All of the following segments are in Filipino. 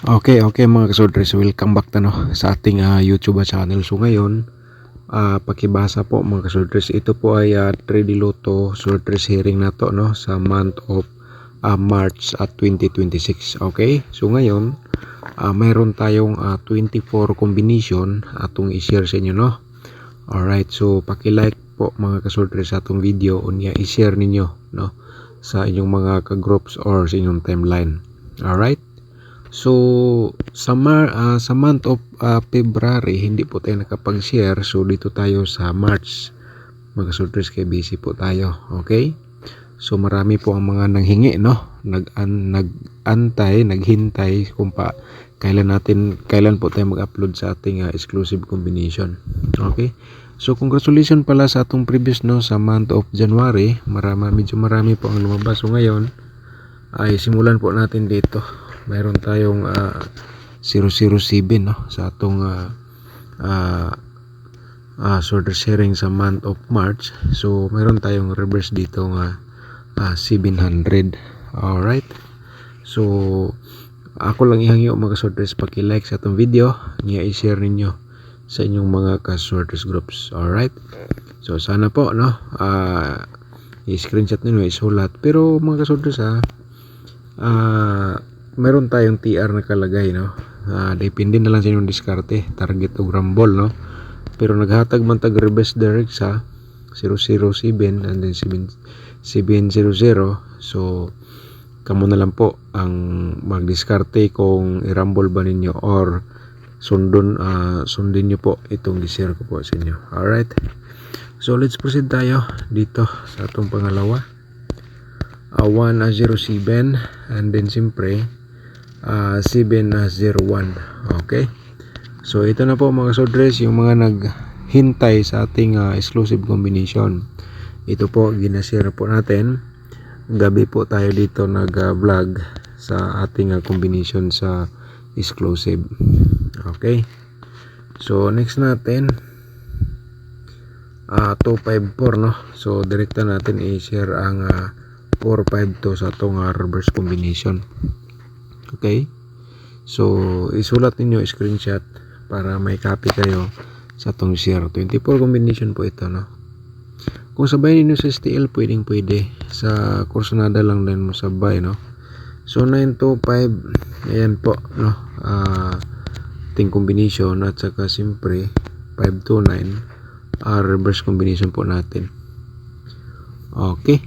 Okay mga kasodres, welcome back sa ating YouTube channel. So ngayon, pakibasa po mga kasodres. Ito po ay 3D Lotto Sortres hearing na to sa month of March at 2026. Okay? So ngayon, mayroon tayong 24 combination atong i-share sa inyo Alright, so paki-like po mga kasodres sa atong video unya i-share ninyo sa inyong mga ka-groups or sa inyong timeline. Alright? So sa month of February hindi po tayo nakapag-share, so dito tayo sa March mga kasodres, kay busy po tayo. Okay, so marami po ang mga nanghingi naghintay kung kailan po tayo mag-upload sa ating exclusive combination. Okay, so congratulations pala sa atong previous sa month of January, medyo marami po ang lumabas. So ngayon ay simulan po natin dito. Mayroon tayong 007 sa atong sorter sharing sa month of March. So mayroon tayong reverse dito 700. Alright, so ako lang ihangyo mga sorters, paki-like sa atong video niya, i-share ninyo sa inyong mga ka-sorters groups. Alright, so sana po i-screenshot ninyo, isulat. Pero mga ka-sorters meron tayong TR nakalagay depende na lang sa inyong diskarte, target o rumble pero naghatag man tag reverse direct sa 007 and then 700. So kamo na lang po ang magdiskarte kung i-rumble ba ninyo or sundin nyo po itong di-share ko po sa inyo. Alright, so let's proceed tayo dito sa atong pangalawa, 107 and then siyempre 701. Okay, so ito na po mga kasodres, yung mga naghintay sa ating exclusive combination. Ito po ginashare po natin gabi po tayo dito nag-vlog sa ating combination sa exclusive. Okay, so next natin 254 so direkta natin i-share ang 452 sa atong reverse combination. Okay, so isulat ninyo, screenshot para may copy kayo sa atong share. 24 combination po ito kung sabay ninyo sa STL pwede, sa Corsonada lang din mo sabay So 925 ayan po ting combination, at saka siyempre 529 reverse combination po natin. Okay,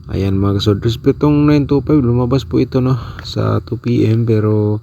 ayan mga kasodres, itong 925 lumabas po ito sa 2 PM, pero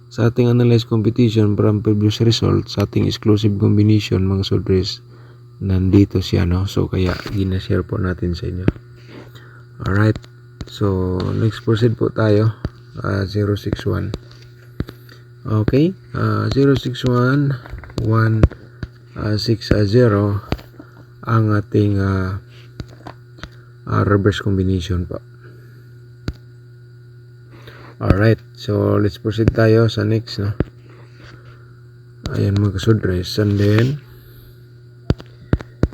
sa ating analyze competition from previous results sa ating exclusive combination mga kasodres, nandito siya so kaya ginashare po natin sa inyo. Alright, so next proceed po tayo 061. Okay, 061 160 ang ating reverse combination po. Alright, so let's proceed tayo sa next ayan mga kasodres, and then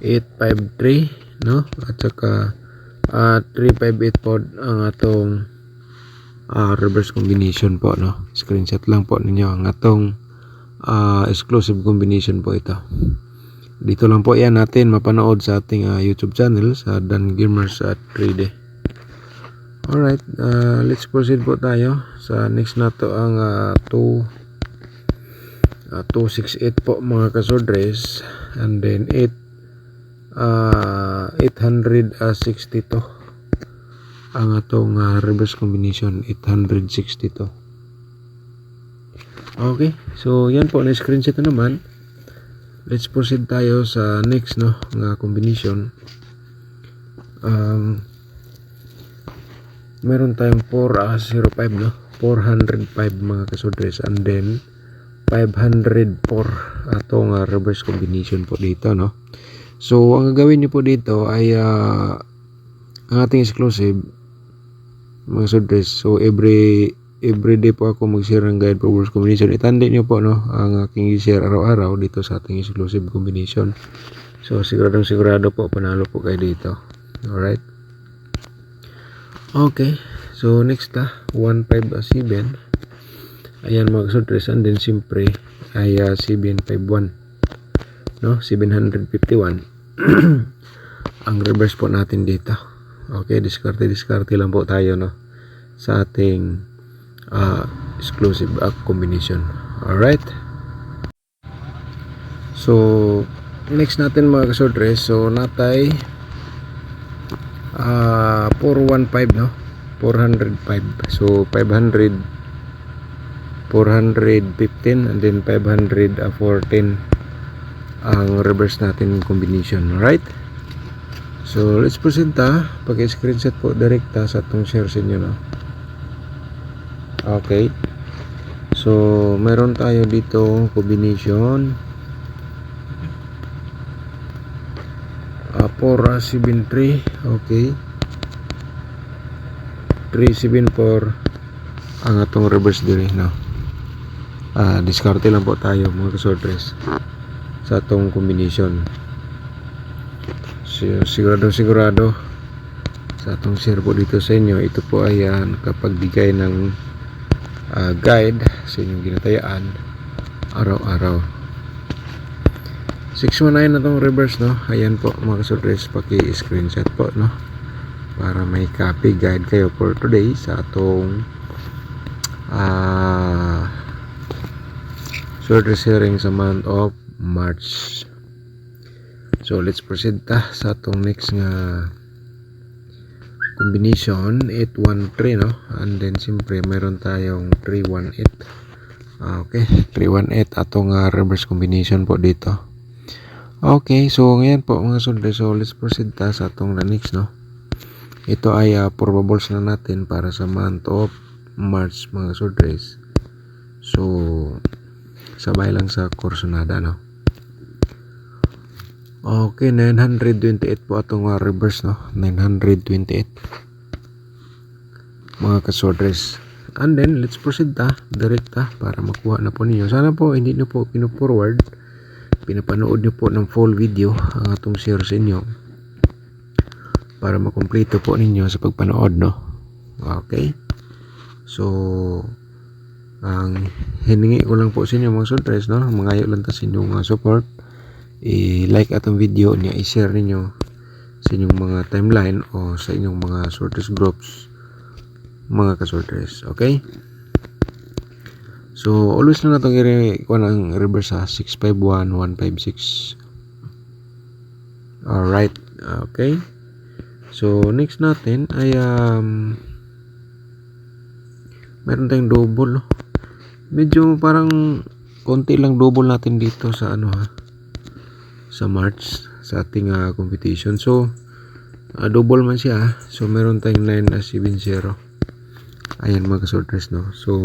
853 at saka 358 po ang atong reverse combination po screenshot lang po ninyo ang atong exclusive combination po ito. Dito lang po yan natin mapanood sa ating YouTube channel sa Dan Gamers 3D. Alright, let's proceed po tayo sa next na to, ang 268 po mga kasodres, and then 862 ang atong reverse combination, 862. Okay, so yan po na screenshot naman. Let's proceed tayo sa next nga combination. Meron tayong 405 405 mga kasodres, and then 504 atong reverse combination po dito So ang gagawin niyo po dito ay ang ating exclusive mga kasodres, so every day po ako mag-share ng guide for reverse combination. Itandi niyo po ang aking i-share araw-araw dito sa ating exclusive combination. So sigurado po panalo po kayo dito. Alright, okay, so next 157 Ayan mga kasoltres, and then siyempre ay 751, no? 751 ang reverse po natin dito. Okay, diskarte lang po tayo, no, sa ating exclusive combination. Alright, so next natin mga kasoltres, so natay 415, no, 405. So 500, 415, and then 514 ang reverse natin combination. Alright, so let's proceed ta. Pag-screenshot po direkta sa atong share sa inyo, no. Okay, so meron tayo dito combination 473. Okay, 374 ang atong reverse dire, no. Diskarte lang po tayo mga kasoltres sa atong combination. So, sigurado sa atong share po dito sa inyo, ito po ay nakapagbigay ng guide sa inyong ginatayaan araw-araw. 619 na tong reverse, no. Ayan po mga kasoltres, paki-screenshot po, no, para may copy guide kayo for today sa atong short sharing sa month of March. So let's proceed ta sa atong next nga combination 813, no, and then siyempre meron tayong 318. Okay, 318 atong reverse combination po dito. Okay, so ngayon po mga soldes, so let's proceed ta sa atong next, no. Ito ay probables na natin para sa month of March mga soldes. So sabay lang sa Corsonada, no. Okay, 928 po atong reverse, no. 928 mga kasordres. And then let's proceed ta direkta para makuha na po ninyo. Sana po hindi nyo po pino-forward, pinapanood nyo po ng full video ang atong share sa inyo para makumpleto po ninyo sa pagpanood, no. Okay, so ang hiningi ko lang po sa inyo mga soldiers, no, mangayo lang ta sa inyong support, i-like atong video niya, i-share ninyo sa inyong mga timeline o sa inyong mga soldiers groups mga ka-soldiers. Okay, so always na natong i-kuha ng reverse 651156. Alright, okay, so next natin ay meron tayong double, no. Medyo parang konti lang double natin dito sa sa March sa ating competition. So double man siya, so meron tayong 970. Ayan mga soldiers, no. So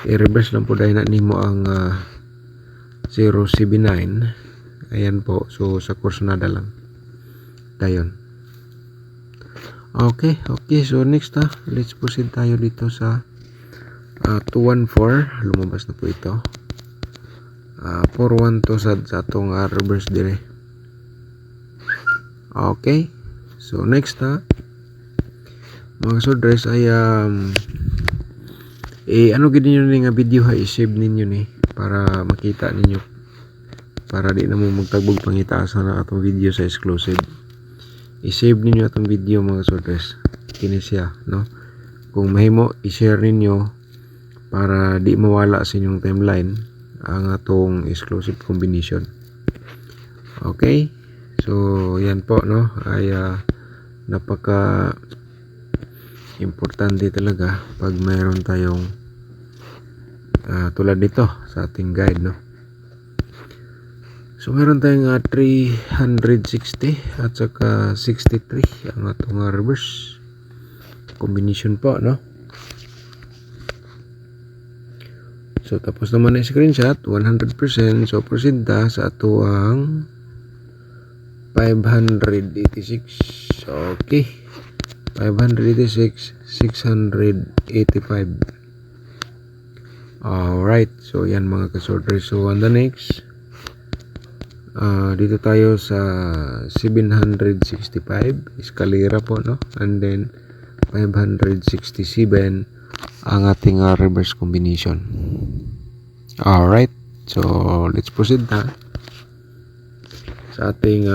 i-reverse lang po dahil na nimo ang 079. Ayan po, so sa Corsonada lang dayon. Okay, so next let's proceed tayo dito sa 214. Lumabas na po ito. 412 sa atong reverse dire. Okay, so next mga soldiers ay ano gid ninyo ni nga video i-save ninyo ni para makita ninyo, para di na mo magtagbog pangitaasa na atong video sa exclusive. I-save ninyo atong video mga soldiers, kini siya, no. Kung mahimo i-share ninyo para di mawala sa inyong timeline ang atong exclusive combination. Okay, so yan po, no, ay napaka importante talaga pag mayroon tayong tulad nito sa ating guide, no. So meron tayong 360 at saka 63 ang atong reverse combination po, no. So tapos naman na screenshot 100%. So proceed sa ato ang 586. Okay, 586, 685. Alright, so yan mga kasorters. So on the next, dito tayo sa 765 escalera po, no, and then 567 ang ating reverse combination. Alright, so let's proceed na sa ating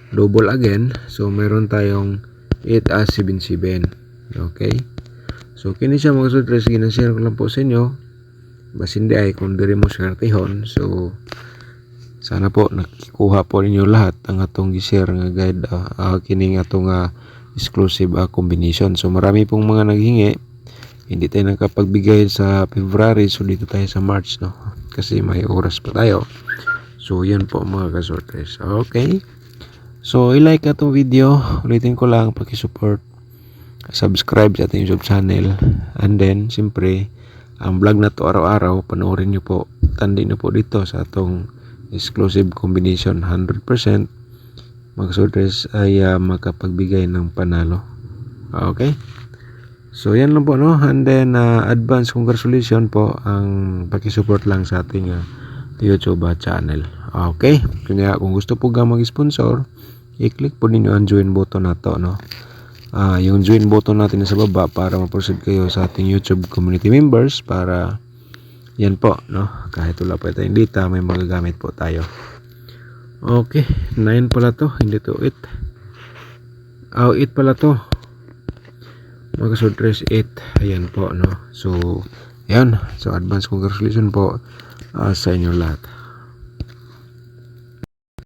double again. So meron tayong 8 as 77. Okay, so kini siya mga sudres, ginashare ko lang po sa inyo, bas hindi ay kung diri mo swertehon. So sana po nakikuha po ninyo lahat ang atong gi-share nga guide, kining atong exclusive combination. So marami pong mga naghingi, hindi tayo nakapagbigay sa February, so dito tayo sa March, no, kasi may oras pa tayo. So yan po mga kasortres. Okay, so i-like atong video, ulitin ko lang, paki-support, subscribe sa ating YouTube channel, and then siyempre ang vlog na to araw-araw panoorin nyo po, tandin nyo po dito sa atong exclusive combination. 100% mga kasortres ay makapagbigay ng panalo. Okay, so yan lang po, no, and then advance congratulations po ang paki-support lang sa ating YouTube channel. Okay, kanya kung gusto po ga mag-sponsor, i-click po ninyo ang join button na to, no. Yung join button natin sa baba para ma-proceed kayo sa ating YouTube community members, para yan po, no, kahit wala pa tayong data, may magagamit po tayo. Okay, 9 pala to, hindi to 8. 8 pala to mga kasortres, 8. Ayan po, no. So ayan, so advance congratulations po sa inyo lahat.